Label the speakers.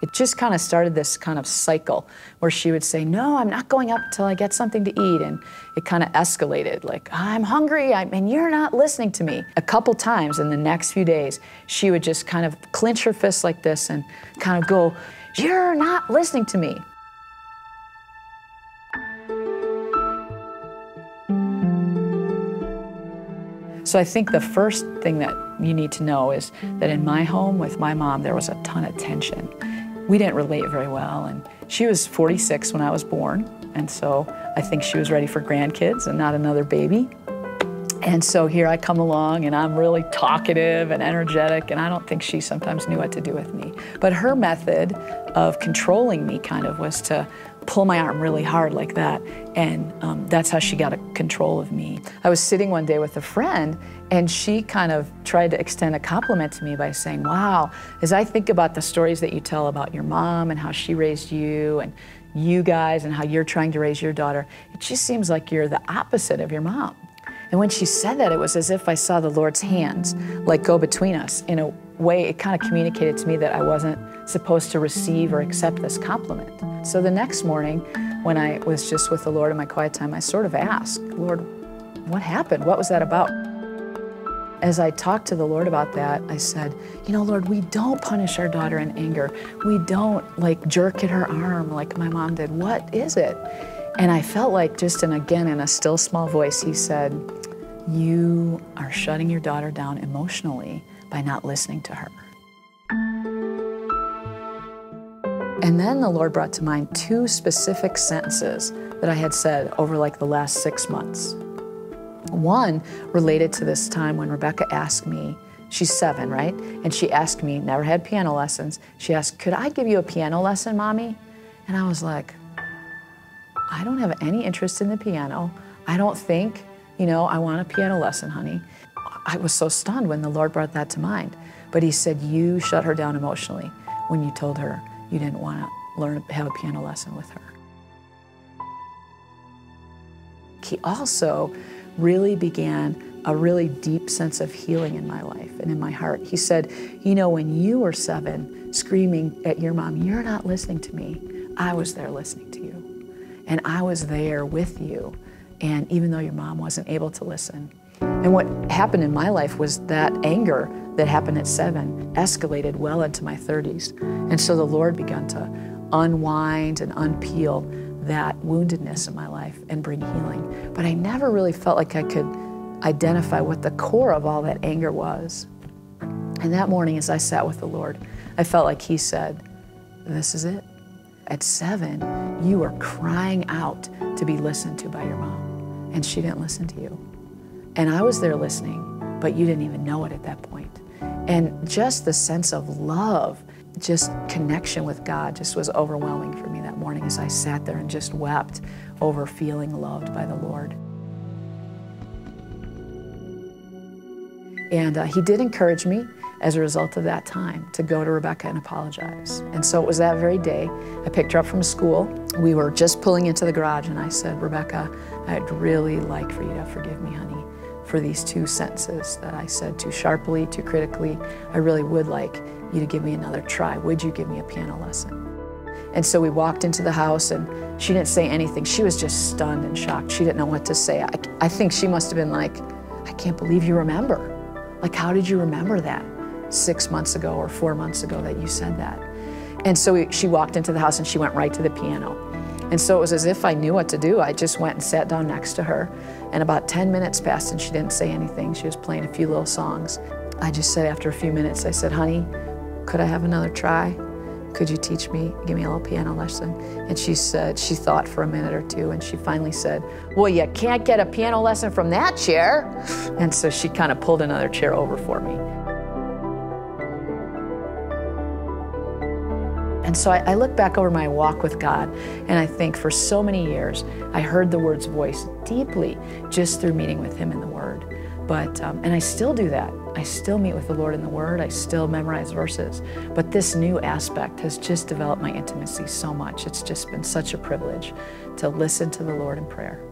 Speaker 1: It just kind of started this kind of cycle where she would say, no, I'm not going up till I get something to eat. And it kind of escalated, like, I'm hungry, and you're not listening to me. A couple times in the next few days, she would just kind of clench her fists like this and kind of go, you're not listening to me. So I think the first thing that you need to know is that in my home with my mom, there was a ton of tension. We didn't relate very well, and she was 46 when I was born, and so I think she was ready for grandkids and not another baby. And so here I come along, and I'm really talkative and energetic, and I don't think she sometimes knew what to do with me. But her method of controlling me kind of was to pull my arm really hard like that, and that's how she got a control of me. I was sitting one day with a friend, and she kind of tried to extend a compliment to me by saying, wow, as I think about the stories that you tell about your mom and how she raised you and you guys and how you're trying to raise your daughter, it just seems like you're the opposite of your mom. And when she said that, it was as if I saw the Lord's hands like go between us. In a way, it kind of communicated to me that I wasn't supposed to receive or accept this compliment. So the next morning, when I was just with the Lord in my quiet time, I sort of asked, Lord, what happened? What was that about? As I talked to the Lord about that, I said, you know, Lord, we don't punish our daughter in anger. We don't like jerk at her arm like my mom did. What is it? And I felt like just, again, in a still small voice, he said, you are shutting your daughter down emotionally by not listening to her. And then the Lord brought to mind two specific sentences that I had said over like the last 6 months. One related to this time when Rebecca asked me, she's 7, right? And she asked me, never had piano lessons. She asked, could I give you a piano lesson, Mommy? And I was like, I don't have any interest in the piano. I don't think, you know, I want a piano lesson, honey. I was so stunned when the Lord brought that to mind. But he said, you shut her down emotionally when you told her you didn't want to have a piano lesson with her. He also really began a really deep sense of healing in my life and in my heart. He said, you know, when you were 7, screaming at your mom, you're not listening to me, I was there listening to you. And I was there with you, and even though your mom wasn't able to listen. And what happened in my life was that anger that happened at 7 escalated well into my 30s. And so the Lord began to unwind and unpeel that woundedness in my life and bring healing. But I never really felt like I could identify what the core of all that anger was. And that morning as I sat with the Lord, I felt like he said, this is it. At 7, you were crying out to be listened to by your mom, and she didn't listen to you. And I was there listening, but you didn't even know it at that point. And just the sense of love, just connection with God just was overwhelming for me that morning as I sat there and just wept over feeling loved by the Lord. And he did encourage me as a result of that time to go to Rebecca and apologize. And so it was that very day, I picked her up from school. We were just pulling into the garage and I said, Rebecca, I'd really like for you to forgive me, honey, for these 2 sentences that I said too sharply, too critically. I really would like you to give me another try. Would you give me a piano lesson? And so we walked into the house and she didn't say anything. She was just stunned and shocked. She didn't know what to say. I think she must have been like, I can't believe you remember. Like, how did you remember that 6 months ago or 4 months ago that you said that? And so she walked into the house and she went right to the piano. And so it was as if I knew what to do. I just went and sat down next to her. And about 10 minutes passed and she didn't say anything. She was playing a few little songs. I just said after a few minutes, I said, honey, could I have another try? Could you teach me, give me a little piano lesson? And she said, she thought for a minute or two and she finally said, well, you can't get a piano lesson from that chair. And so she kind of pulled another chair over for me. And so I look back over my walk with God, and I think for so many years, I heard the Word's voice deeply just through meeting with Him in the Word. But, and I still do that. I still meet with the Lord in the Word. I still memorize verses. But this new aspect has just developed my intimacy so much. It's just been such a privilege to listen to the Lord in prayer.